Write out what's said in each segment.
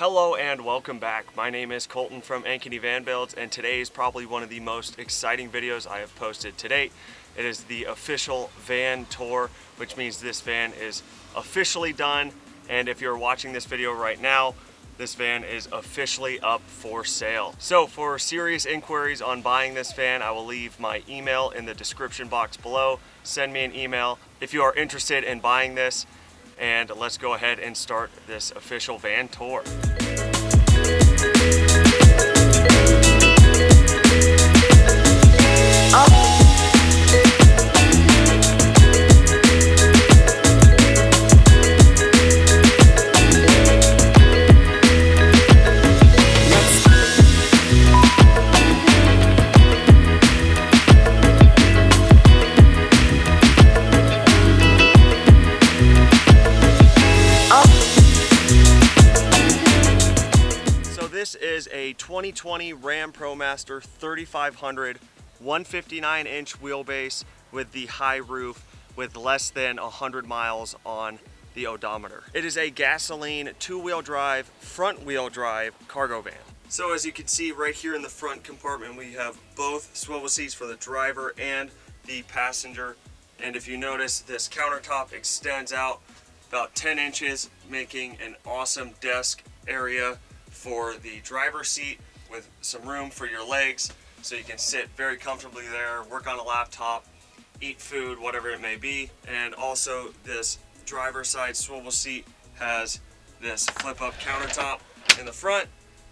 Hello and welcome back. My name is Colton from Ankeny Van Builds, and today is probably one of the most exciting videos I have posted to date. It is the official van tour, which means this van is officially done, and if you're watching this video right now, this van is officially up for sale. So for serious inquiries on buying this van, I will leave my email in the description box below. Send me an email if you are interested in buying this, and let's go ahead and start this official van tour. This is a 2020 Ram Promaster 3500 159-inch wheelbase with the high roof with less than 100 miles on the odometer. It is a gasoline two-wheel drive, front-wheel drive cargo van. So as you can see right here in the front compartment, we have both swivel seats for the driver and the passenger. And if you notice, this countertop extends out about 10 inches, making an awesome desk area for the driver's seat with some room for your legs so you can sit very comfortably there, work on a laptop, eat food, whatever it may be. And also this driver's side swivel seat has this flip-up countertop in the front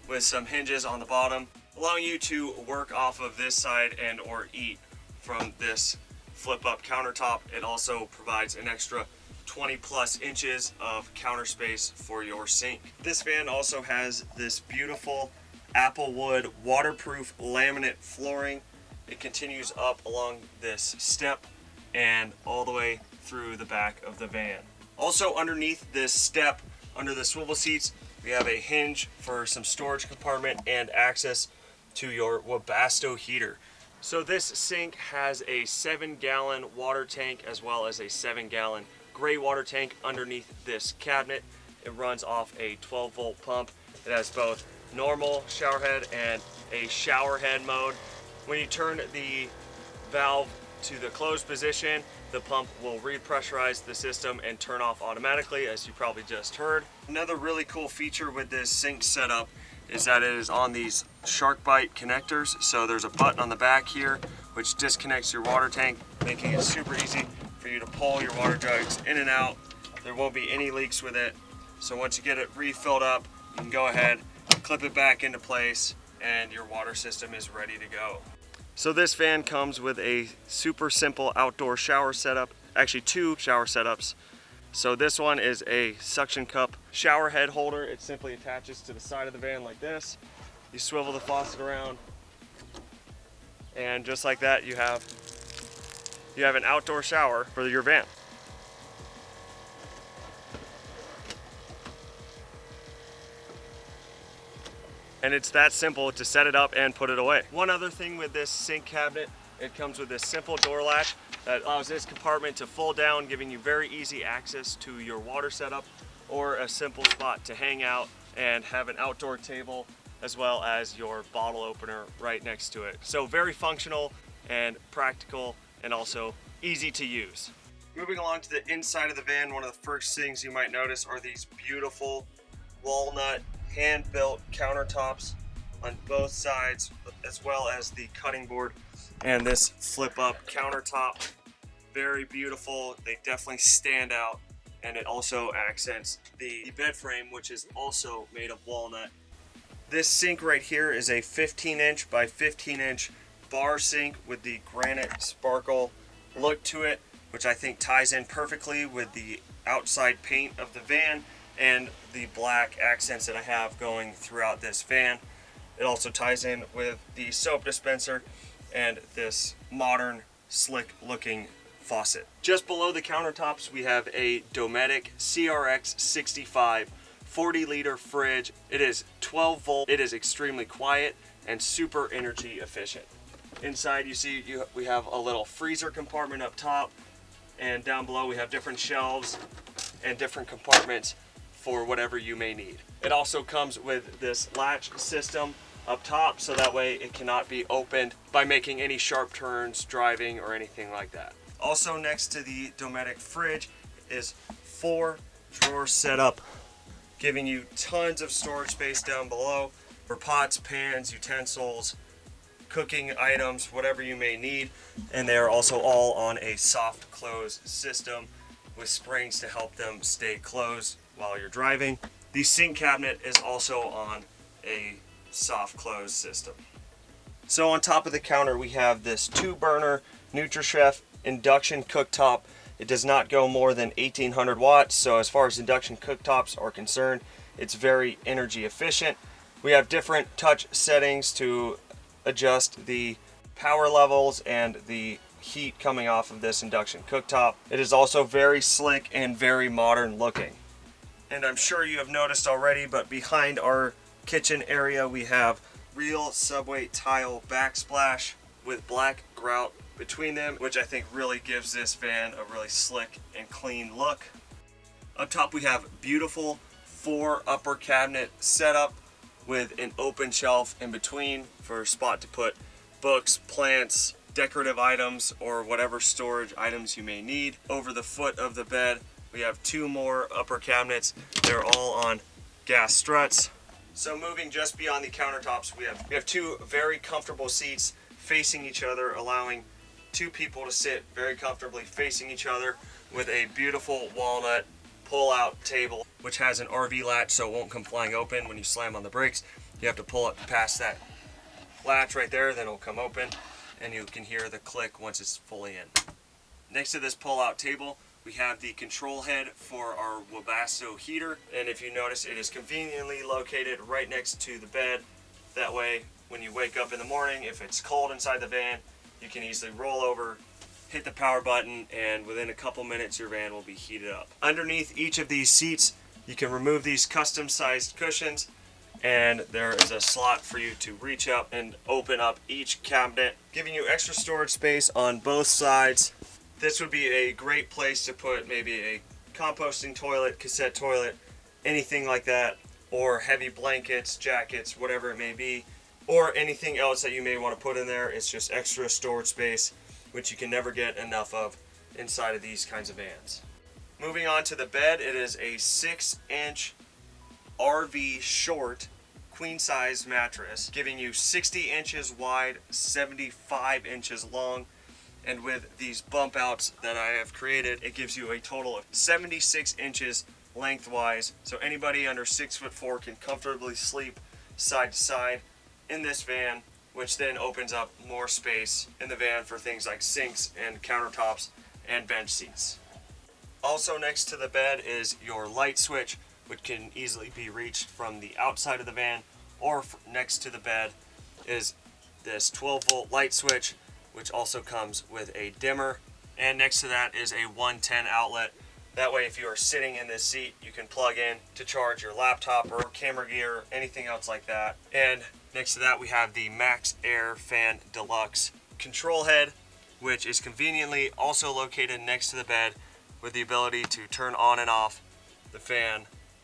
with some hinges on the bottom, allowing you to work off of this side and or eat from this flip-up countertop. It also provides an extra 20 plus inches of counter space for your sink. This van also has this beautiful applewood waterproof laminate flooring. It continues up along this step and all the way through the back of the van. Also underneath this step, under the swivel seats, we have a hinge for some storage compartment and access to your Webasto heater. So this sink has a 7-gallon water tank as well as a 7-gallon gray water tank underneath this cabinet. It runs off a 12-volt pump. It has both normal shower head and a shower head mode. When you turn the valve to the closed position, the pump will repressurize the system and turn off automatically, as you probably just heard. Another really cool feature with this sink setup is that it is on these shark bite connectors. So there's a button on the back here which disconnects your water tank, making it super easy for you to pull your water jugs in and out. There won't be any leaks with it. So once you get it refilled up, you can go ahead, clip it back into place, and your water system is ready to go. So this van comes with a super simple outdoor shower setup, actually 2 shower setups. So this one is a suction cup shower head holder. It simply attaches to the side of the van like this. You swivel the faucet around, and just like that, you have an outdoor shower for your van. And it's that simple to set it up and put it away. One other thing with this sink cabinet, it comes with this simple door latch that allows this compartment to fold down, giving you very easy access to your water setup or a simple spot to hang out and have an outdoor table as well as your bottle opener right next to it. So very functional and practical and also easy to use. Moving along to the inside of the van, one of the first things you might notice are these beautiful walnut hand-built countertops on both sides, as well as the cutting board and this flip-up countertop. Very beautiful. They definitely stand out, and it also accents the bed frame, which is also made of walnut. This sink right here is a 15-inch by 15-inch bar sink with the granite sparkle look to it, which I think ties in perfectly with the outside paint of the van and the black accents that I have going throughout this van. It also ties in with the soap dispenser and this modern, slick looking faucet. Just below the countertops, we have a Dometic CRX 65 40-liter fridge. It is 12 volt. It is extremely quiet and super energy efficient. Inside you see we have a little freezer compartment up top, and down below we have different shelves and different compartments for whatever you may need. It also comes with this latch system up top, so that way it cannot be opened by making any sharp turns, driving, or anything like that. Also next to the Dometic fridge is 4 drawer setup, giving you tons of storage space down below for pots, pans, utensils, cooking items, whatever you may need. And they are also all on a soft close system with springs to help them stay closed while you're driving. The sink cabinet is also on a soft close system. So on top of the counter we have this 2-burner NutriChef induction cooktop. It does not go more than 1800 watts, so as far as induction cooktops are concerned, it's very energy efficient. We have different touch settings to adjust the power levels and the heat coming off of this induction cooktop. It is also very slick and very modern looking. And I'm sure you have noticed already, but behind our kitchen area we have real subway tile backsplash with black grout between them, which I think really gives this van a really slick and clean look. Up top we have beautiful 4 upper cabinet setup with an open shelf in between for a spot to put books, plants, decorative items, or whatever storage items you may need. Over the foot of the bed we have 2 more upper cabinets. They're all on gas struts. So moving just beyond the countertops, we have 2 very comfortable seats facing each other, allowing 2 people to sit very comfortably facing each other, with a beautiful walnut pull-out table, which has an RV latch so it won't come flying open when you slam on the brakes. You have to pull it past that latch right there, then it'll come open, and you can hear the click once it's fully in. Next to this pull-out table, we have the control head for our Webasto heater, and if you notice, it is conveniently located right next to the bed. That way, when you wake up in the morning, if it's cold inside the van, you can easily roll over, hit the power button, and within a couple minutes your van will be heated up. Underneath each of these seats, you can remove these custom sized cushions, and there is a slot for you to reach up and open up each cabinet, giving you extra storage space on both sides. This would be a great place to put maybe a composting toilet, cassette toilet, anything like that, or heavy blankets, jackets, whatever it may be, or anything else that you may want to put in there. It's just extra storage space, which you can never get enough of inside of these kinds of vans. Moving on to the bed, it is a 6-inch RV short queen size mattress, giving you 60 inches wide, 75 inches long, and with these bump outs that I have created, it gives you a total of 76 inches lengthwise, so anybody under 6'4" can comfortably sleep side to side in this van, which then opens up more space in the van for things like sinks and countertops and bench seats. Also next to the bed is your light switch, which can easily be reached from the outside of the van, or next to the bed is this 12-volt light switch, which also comes with a dimmer, and next to that is a 110 outlet. That way, if you are sitting in this seat, you can plug in to charge your laptop or camera gear, anything else like that. And next to that, we have the MAXXAIR Fan Deluxe control head, which is conveniently also located next to the bed, with the ability to turn on and off the fan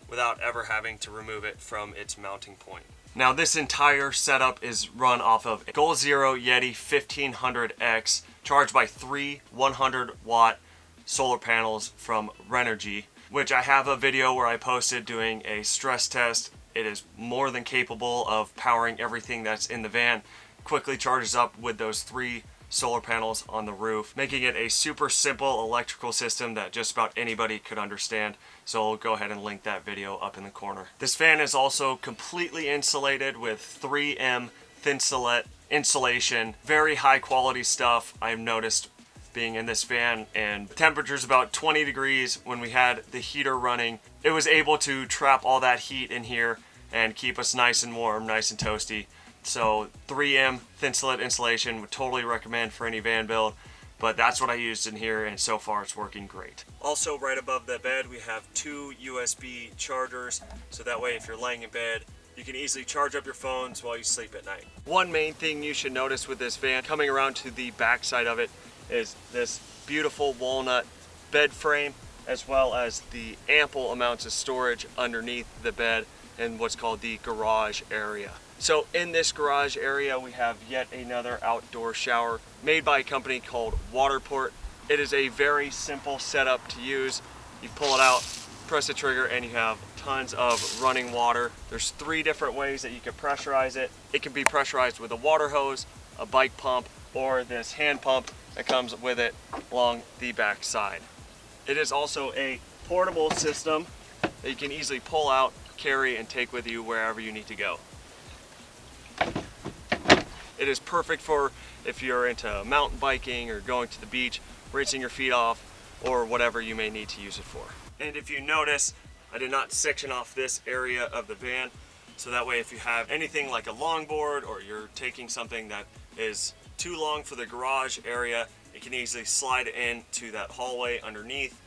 without ever having to remove it from its mounting point. Now, this entire setup is run off of a Goal Zero Yeti 1500X, charged by 3 100-watt solar panels from Renogy, which I have a video where I posted doing a stress test. It is more than capable of powering everything that's in the van. Quickly charges up with those 3 solar panels on the roof, making it a super simple electrical system that just about anybody could understand. So I'll go ahead and link that video up in the corner. This fan is also completely insulated with 3M Thinsulate insulation. Very high quality stuff, I've noticed being in this van, and the temperature's about 20 degrees when we had the heater running. It was able to trap all that heat in here and keep us nice and warm, nice and toasty. So 3M Thinsulate insulation would totally recommend for any van build, but that's what I used in here, and so far it's working great. Also, right above the bed we have 2 USB chargers, so that way if you're laying in bed you can easily charge up your phones while you sleep at night. One main thing you should notice with this van, coming around to the back side of it, is this beautiful walnut bed frame, as well as the ample amounts of storage underneath the bed, in what's called the garage area. So in this garage area, we have yet another outdoor shower made by a company called Waterport. It is a very simple setup to use. You pull it out, press the trigger, and you have tons of running water. There's 3 different ways that you can pressurize it. It can be pressurized with a water hose, a bike pump, or this hand pump that comes with it along the back side. It is also a portable system that you can easily pull out, carry, and take with you wherever you need to go. It is perfect for if you're into mountain biking or going to the beach, rinsing your feet off, or whatever you may need to use it for. And if you notice, I did not section off this area of the van, so that way if you have anything like a longboard or you're taking something that is too long for the garage area, it can easily slide into that hallway underneath,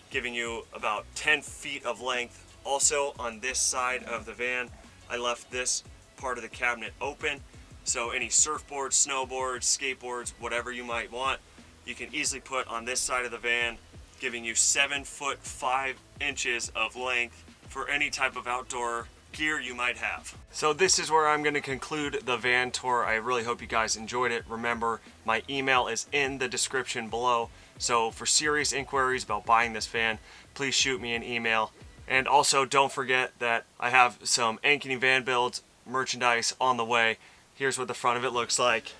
giving you about 10 feet of length. Also on this side of the van, I left this part of the cabinet open, so any surfboards, snowboards, skateboards, whatever you might want, you can easily put on this side of the van, giving you 7 foot 5 inches of length for any type of outdoor gear you might have. So this is where I'm going to conclude the van tour. I really hope you guys enjoyed it. Remember, my email is in the description below, so for serious inquiries about buying this van, please shoot me an email. And also don't forget that I have some Ankeny Van Builds merchandise on the way. Here's what the front of it looks like.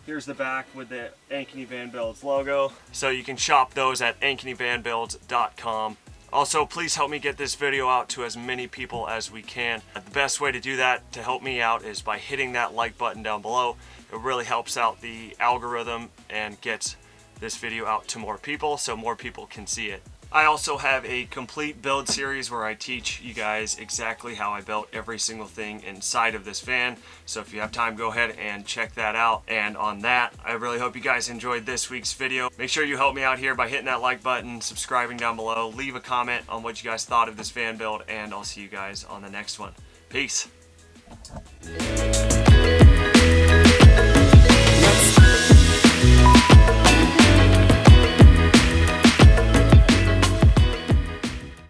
Here's the back with the Ankeny Van Builds logo. So you can shop those at ankenyvanbuilds.com. Also, please help me get this video out to as many people as we can. The best way to do that, to help me out, is by hitting that like button down below. It really helps out the algorithm and gets this video out to more people so more people can see it. I also have a complete build series where I teach you guys exactly how I built every single thing inside of this van. So if you have time, go ahead and check that out. And on that, I really hope you guys enjoyed this week's video. Make sure you help me out here by hitting that like button, subscribing down below, leave a comment on what you guys thought of this van build, and I'll see you guys on the next one. Peace.